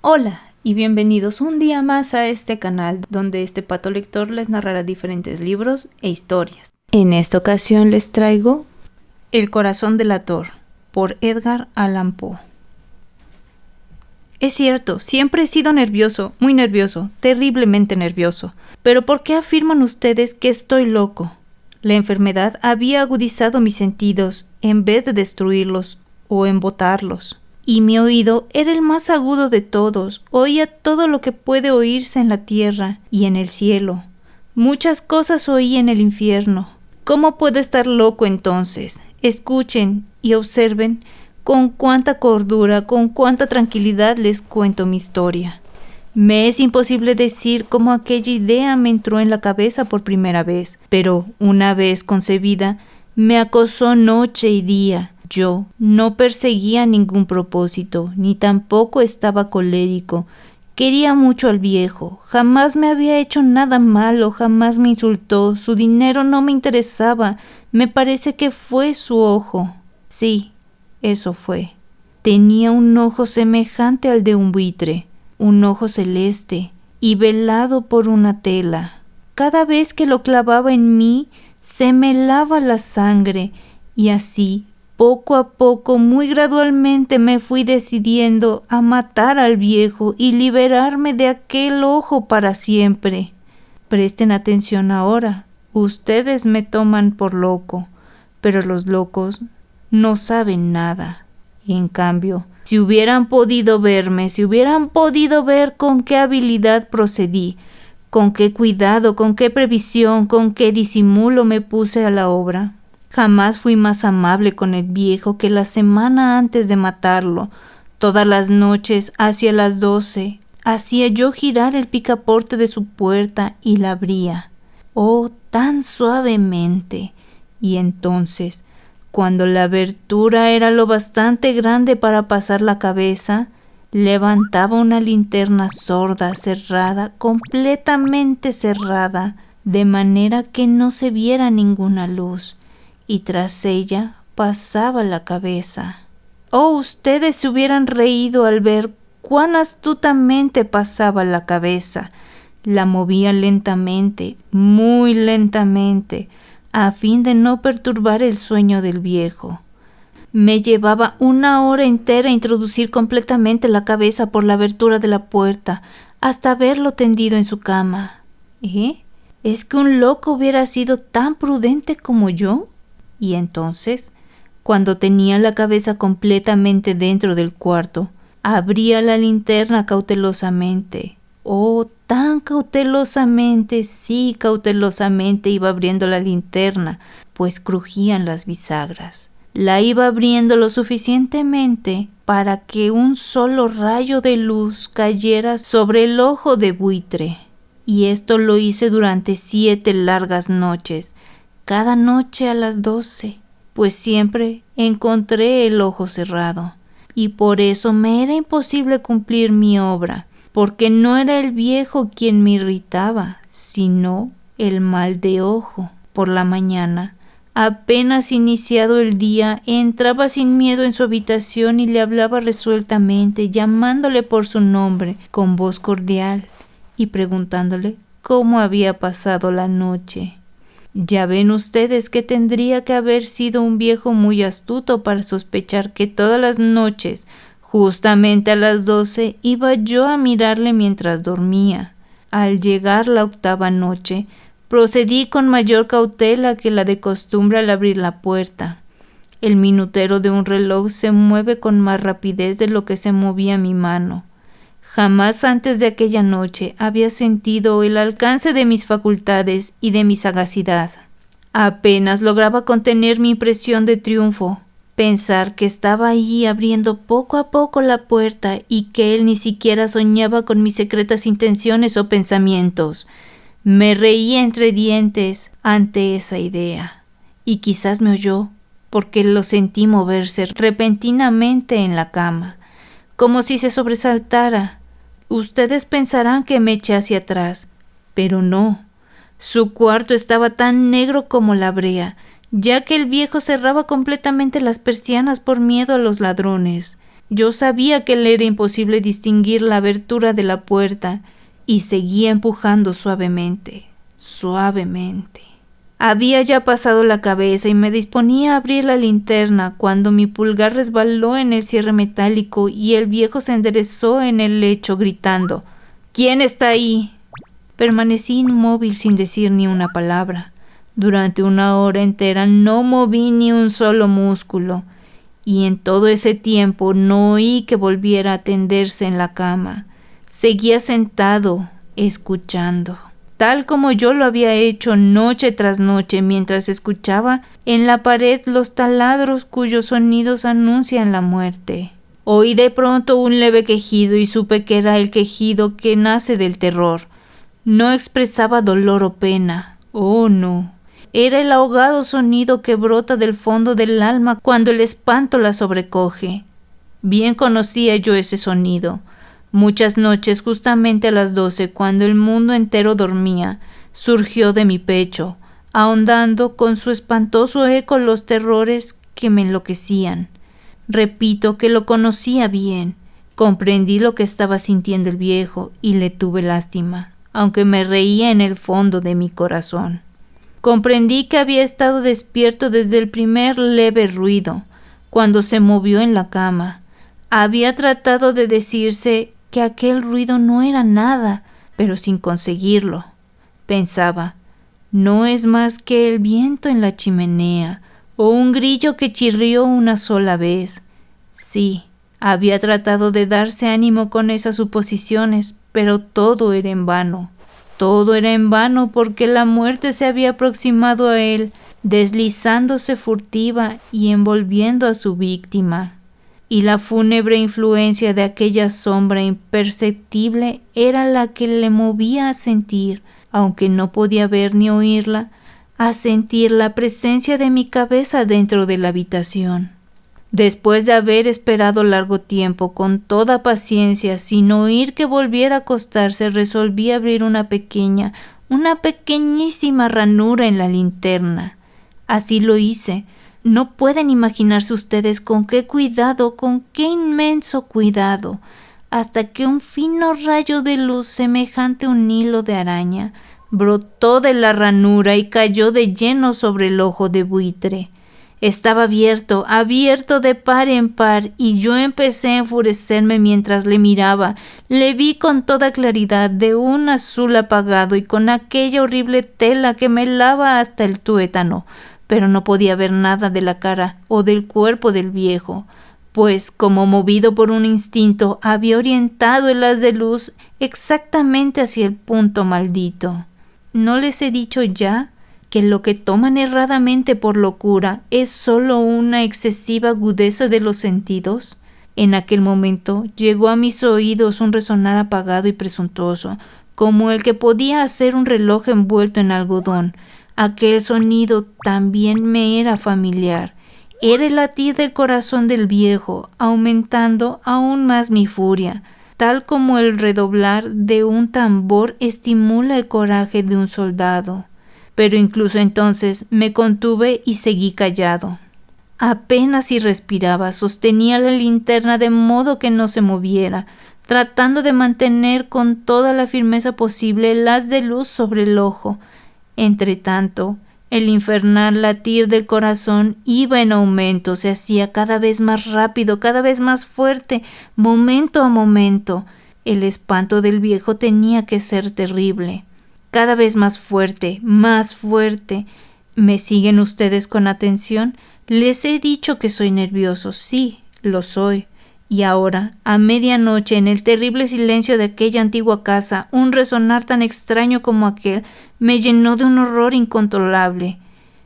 Hola y bienvenidos un día más a este canal donde este pato lector les narrará diferentes libros e historias. En esta ocasión les traigo El corazón delator por Edgar Allan Poe. Es cierto, siempre he sido nervioso, muy nervioso, terriblemente nervioso. Pero ¿por qué afirman ustedes que estoy loco? La enfermedad había agudizado mis sentidos en vez de destruirlos o embotarlos. Y mi oído era el más agudo de todos, oía todo lo que puede oírse en la tierra y en el cielo. Muchas cosas oí en el infierno. ¿Cómo puedo estar loco entonces? Escuchen y observen con cuánta cordura, con cuánta tranquilidad les cuento mi historia. Me es imposible decir cómo aquella idea me entró en la cabeza por primera vez, pero una vez concebida, me acosó noche y día. Yo no perseguía ningún propósito, ni tampoco estaba colérico. Quería mucho al viejo, jamás me había hecho nada malo, jamás me insultó, su dinero no me interesaba, me parece que fue su ojo. Sí, eso fue. Tenía un ojo semejante al de un buitre, un ojo celeste y velado por una tela. Cada vez que lo clavaba en mí, se me helaba la sangre, y así, poco a poco, muy gradualmente me fui decidiendo a matar al viejo y liberarme de aquel ojo para siempre. Presten atención ahora, ustedes me toman por loco, pero los locos no saben nada. En cambio, si hubieran podido verme, si hubieran podido ver con qué habilidad procedí, con qué cuidado, con qué previsión, con qué disimulo me puse a la obra. Jamás fui más amable con el viejo que la semana antes de matarlo. Todas las noches, hacia las 12, hacía yo girar el picaporte de su puerta y la abría. Oh, tan suavemente. Y entonces, cuando la abertura era lo bastante grande para pasar la cabeza, levantaba una linterna sorda, cerrada, completamente cerrada, de manera que no se viera ninguna luz, y tras ella pasaba la cabeza. Oh, ustedes se hubieran reído al ver cuán astutamente pasaba la cabeza. La movía lentamente, muy lentamente, a fin de no perturbar el sueño del viejo. Me llevaba una hora entera introducir completamente la cabeza por la abertura de la puerta, hasta verlo tendido en su cama. ¿Es que un loco hubiera sido tan prudente como yo? Y entonces, cuando tenía la cabeza completamente dentro del cuarto, abría la linterna cautelosamente. Oh, tan cautelosamente, sí, cautelosamente iba abriendo la linterna, pues crujían las bisagras. La iba abriendo lo suficientemente para que un solo rayo de luz cayera sobre el ojo de buitre. Y esto lo hice durante 7 largas noches, cada noche a las 12, pues siempre encontré el ojo cerrado. Y por eso me era imposible cumplir mi obra, porque no era el viejo quien me irritaba, sino el mal de ojo. Por la mañana, apenas iniciado el día, entraba sin miedo en su habitación y le hablaba resueltamente, llamándole por su nombre, con voz cordial, y preguntándole cómo había pasado la noche. Ya ven ustedes que tendría que haber sido un viejo muy astuto para sospechar que todas las noches, justamente a las 12, iba yo a mirarle mientras dormía. Al llegar la 8ª noche, procedí con mayor cautela que la de costumbre al abrir la puerta. El minutero de un reloj se mueve con más rapidez de lo que se movía mi mano. Jamás antes de aquella noche había sentido el alcance de mis facultades y de mi sagacidad. Apenas lograba contener mi impresión de triunfo, pensar que estaba ahí abriendo poco a poco la puerta y que él ni siquiera soñaba con mis secretas intenciones o pensamientos. Me reí entre dientes ante esa idea, y quizás me oyó, porque lo sentí moverse repentinamente en la cama, como si se sobresaltara. Ustedes pensarán que me eché hacia atrás, pero no. Su cuarto estaba tan negro como la brea, ya que el viejo cerraba completamente las persianas por miedo a los ladrones. Yo sabía que le era imposible distinguir la abertura de la puerta y seguía empujando suavemente, suavemente. Había ya pasado la cabeza y me disponía a abrir la linterna cuando mi pulgar resbaló en el cierre metálico y el viejo se enderezó en el lecho gritando: «¿Quién está ahí?». Permanecí inmóvil sin decir ni una palabra. Durante 1 hora entera no moví ni un solo músculo, y en todo ese tiempo no oí que volviera a tenderse en la cama. Seguía sentado, escuchando, tal como yo lo había hecho noche tras noche mientras escuchaba en la pared los taladros cuyos sonidos anuncian la muerte. Oí de pronto un leve quejido y supe que era el quejido que nace del terror. No expresaba dolor o pena. Oh, no. Era el ahogado sonido que brota del fondo del alma cuando el espanto la sobrecoge. Bien conocía yo ese sonido. Muchas noches, justamente a las 12, cuando el mundo entero dormía, surgió de mi pecho, ahondando con su espantoso eco los terrores que me enloquecían. Repito que lo conocía bien. Comprendí lo que estaba sintiendo el viejo y le tuve lástima, aunque me reía en el fondo de mi corazón. Comprendí que había estado despierto desde el primer leve ruido, cuando se movió en la cama. Había tratado de decirse que aquel ruido no era nada, pero sin conseguirlo. Pensaba, no es más que el viento en la chimenea, o un grillo que chirrió una sola vez. Sí, había tratado de darse ánimo con esas suposiciones, pero todo era en vano. Todo era en vano porque la muerte se había aproximado a él, deslizándose furtiva y envolviendo a su víctima. Y la fúnebre influencia de aquella sombra imperceptible era la que le movía a sentir, aunque no podía ver ni oírla, a sentir la presencia de mi cabeza dentro de la habitación. Después de haber esperado largo tiempo con toda paciencia, sin oír que volviera a acostarse, resolví abrir una pequeñísima ranura en la linterna. Así lo hice. No pueden imaginarse ustedes con qué cuidado, con qué inmenso cuidado, hasta que un fino rayo de luz semejante a un hilo de araña brotó de la ranura y cayó de lleno sobre el ojo de buitre. Estaba abierto de par en par, y yo empecé a enfurecerme mientras le miraba. Le vi con toda claridad, de un azul apagado y con aquella horrible tela que me lava hasta el tuétano, pero no podía ver nada de la cara o del cuerpo del viejo, pues, como movido por un instinto, había orientado el haz de luz exactamente hacia el punto maldito. ¿No les he dicho ya que lo que toman erradamente por locura es solo una excesiva agudeza de los sentidos? En aquel momento llegó a mis oídos un resonar apagado y presuntuoso, como el que podía hacer un reloj envuelto en algodón. Aquel sonido también me era familiar. Era el latir del corazón del viejo, aumentando aún más mi furia, tal como el redoblar de un tambor estimula el coraje de un soldado. Pero incluso entonces me contuve y seguí callado. Apenas si respiraba, sostenía la linterna de modo que no se moviera, tratando de mantener con toda la firmeza posible el haz de luz sobre el ojo. Entretanto, el infernal latir del corazón iba en aumento, se hacía cada vez más rápido, cada vez más fuerte, momento a momento. El espanto del viejo tenía que ser terrible. Cada vez más fuerte, más fuerte. ¿Me siguen ustedes con atención? Les he dicho que soy nervioso. Sí, lo soy. Y ahora, a medianoche, en el terrible silencio de aquella antigua casa, un resonar tan extraño como aquel me llenó de un horror incontrolable.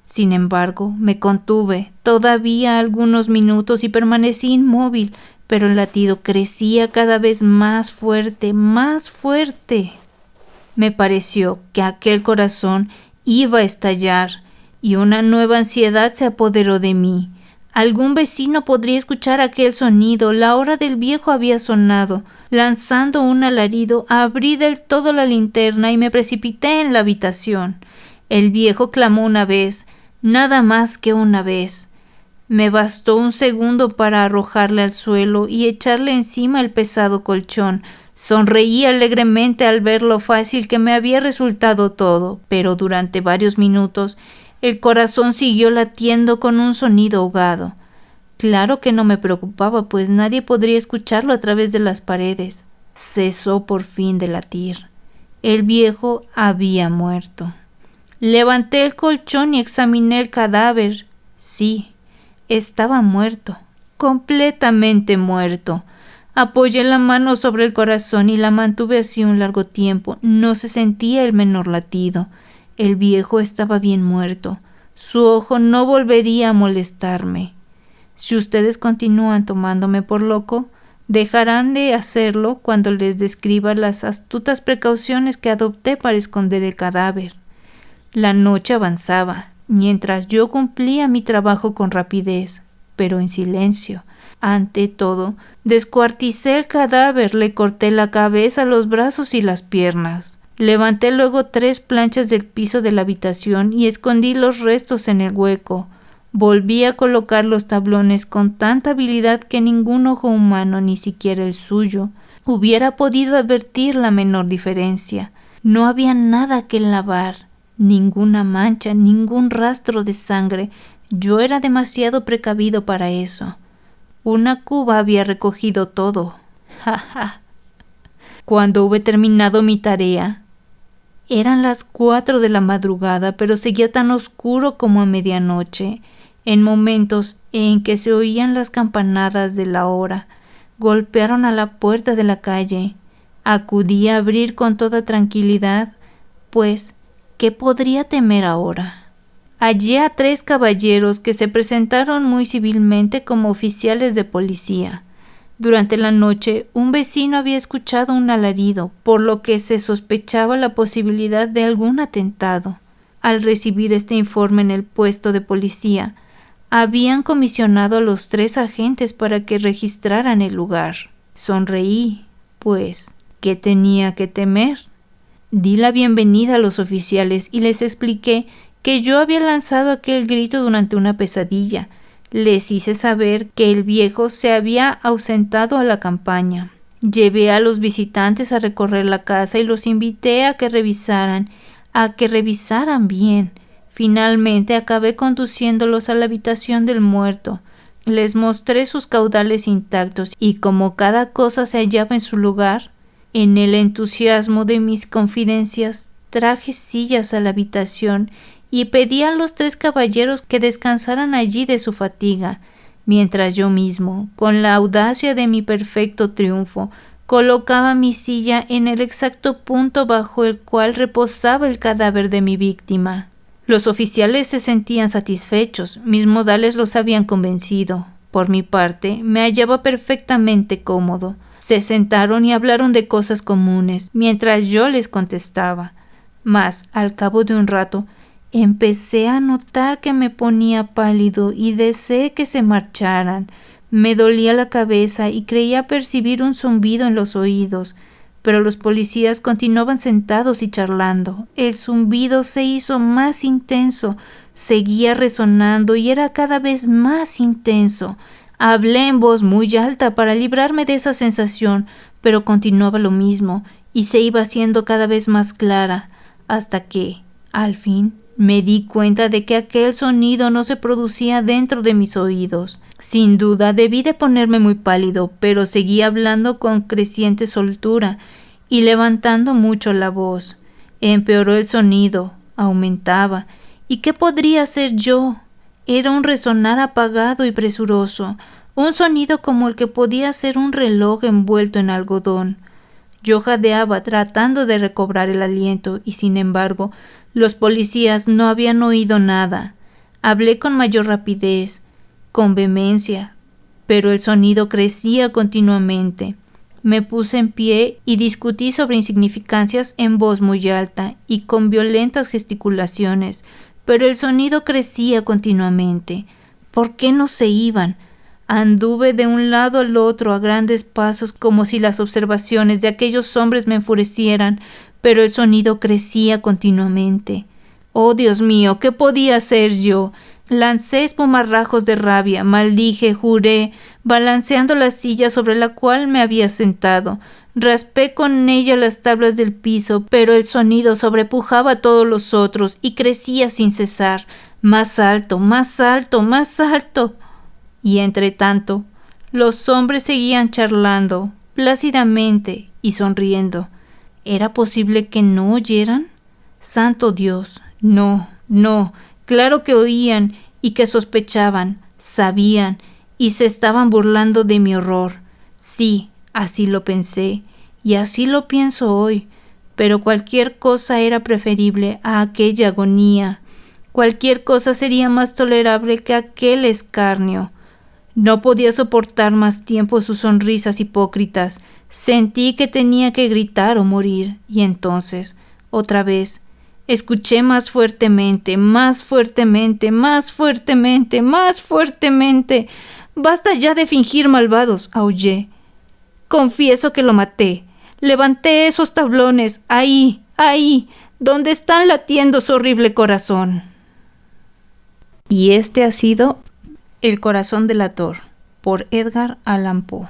Sin embargo, me contuve todavía algunos minutos y permanecí inmóvil, pero el latido crecía cada vez más fuerte, más fuerte. Me pareció que aquel corazón iba a estallar y una nueva ansiedad se apoderó de mí. Algún vecino podría escuchar aquel sonido. La hora del viejo había sonado. Lanzando un alarido, abrí del todo la linterna y me precipité en la habitación. El viejo clamó una vez, nada más que una vez. Me bastó un segundo para arrojarle al suelo y echarle encima el pesado colchón. Sonreí alegremente al ver lo fácil que me había resultado todo, pero durante varios minutos el corazón siguió latiendo con un sonido ahogado. Claro que no me preocupaba, pues nadie podría escucharlo a través de las paredes. Cesó por fin de latir. El viejo había muerto. Levanté el colchón y examiné el cadáver. Sí, estaba muerto, completamente muerto. Apoyé la mano sobre el corazón y la mantuve así un largo tiempo. No se sentía el menor latido. El viejo estaba bien muerto. Su ojo no volvería a molestarme. Si ustedes continúan tomándome por loco, dejarán de hacerlo cuando les describa las astutas precauciones que adopté para esconder el cadáver. La noche avanzaba, mientras yo cumplía mi trabajo con rapidez, pero en silencio. Ante todo, descuarticé el cadáver, le corté la cabeza, los brazos y las piernas. Levanté luego 3 planchas del piso de la habitación y escondí los restos en el hueco. Volví a colocar los tablones con tanta habilidad que ningún ojo humano, ni siquiera el suyo, hubiera podido advertir la menor diferencia. No había nada que lavar, ninguna mancha, ningún rastro de sangre. Yo era demasiado precavido para eso. Una cuba había recogido todo. ¡Ja, ja! Cuando hube terminado mi tarea, eran las 4 de la madrugada, pero seguía tan oscuro como a medianoche. En momentos en que se oían las campanadas de la hora, golpearon a la puerta de la calle. Acudí a abrir con toda tranquilidad, pues, ¿qué podría temer ahora? Hallé a 3 caballeros que se presentaron muy civilmente como oficiales de policía. Durante la noche, un vecino había escuchado un alarido, por lo que se sospechaba la posibilidad de algún atentado. Al recibir este informe en el puesto de policía, habían comisionado a los 3 agentes para que registraran el lugar. Sonreí, pues, ¿qué tenía que temer? Di la bienvenida a los oficiales y les expliqué que yo había lanzado aquel grito durante una pesadilla. Les hice saber que el viejo se había ausentado a la campaña. Llevé a los visitantes a recorrer la casa y los invité a que revisaran bien. Finalmente acabé conduciéndolos a la habitación del muerto. Les mostré sus caudales intactos y como cada cosa se hallaba en su lugar, en el entusiasmo de mis confidencias, traje sillas a la habitación y pedí a los 3 caballeros que descansaran allí de su fatiga, mientras yo mismo, con la audacia de mi perfecto triunfo, colocaba mi silla en el exacto punto bajo el cual reposaba el cadáver de mi víctima. Los oficiales se sentían satisfechos, mis modales los habían convencido. Por mi parte, me hallaba perfectamente cómodo. Se sentaron y hablaron de cosas comunes, mientras yo les contestaba. Mas, al cabo de un rato, empecé a notar que me ponía pálido y deseé que se marcharan. Me dolía la cabeza y creía percibir un zumbido en los oídos, pero los policías continuaban sentados y charlando. El zumbido se hizo más intenso, seguía resonando y era cada vez más intenso. Hablé en voz muy alta para librarme de esa sensación, pero continuaba lo mismo y se iba haciendo cada vez más clara, hasta que, al fin, me di cuenta de que aquel sonido no se producía dentro de mis oídos. Sin duda debí de ponerme muy pálido, pero seguí hablando con creciente soltura y levantando mucho la voz. Empeoró el sonido, aumentaba. ¿Y qué podría ser yo? Era un resonar apagado y presuroso, un sonido como el que podía ser un reloj envuelto en algodón. Yo jadeaba tratando de recobrar el aliento y, sin embargo, los policías no habían oído nada. Hablé con mayor rapidez, con vehemencia, pero el sonido crecía continuamente. Me puse en pie y discutí sobre insignificancias en voz muy alta y con violentas gesticulaciones, pero el sonido crecía continuamente. ¿Por qué no se iban? Anduve de un lado al otro a grandes pasos como si las observaciones de aquellos hombres me enfurecieran, pero el sonido crecía continuamente. ¡Oh, Dios mío! ¿Qué podía hacer yo? Lancé espumarrajos de rabia, maldije, juré, balanceando la silla sobre la cual me había sentado. Raspé con ella las tablas del piso, pero el sonido sobrepujaba a todos los otros y crecía sin cesar. Más alto, más alto, más alto. Y entre tanto, los hombres seguían charlando, plácidamente y sonriendo. ¿Era posible que no oyeran? Santo Dios, no, no, claro que oían y que sospechaban, sabían y se estaban burlando de mi horror. Sí, así lo pensé y así lo pienso hoy, pero cualquier cosa era preferible a aquella agonía. Cualquier cosa sería más tolerable que aquel escarnio. No podía soportar más tiempo sus sonrisas hipócritas. Sentí que tenía que gritar o morir, y entonces, otra vez, escuché más fuertemente, más fuertemente, más fuertemente, más fuertemente. «Basta ya de fingir malvados», aullé. «Confieso que lo maté. Levanté esos tablones, ahí, donde están latiendo su horrible corazón». Y este ha sido El corazón delator, por Edgar Allan Poe.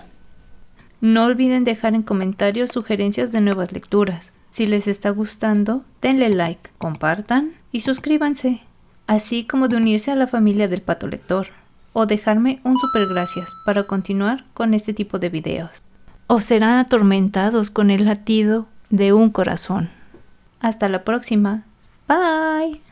No olviden dejar en comentarios sugerencias de nuevas lecturas. Si les está gustando, denle like, compartan y suscríbanse, así como de unirse a la familia del Pato Lector, o dejarme un super gracias para continuar con este tipo de videos. O serán atormentados con el latido de un corazón. Hasta la próxima. Bye.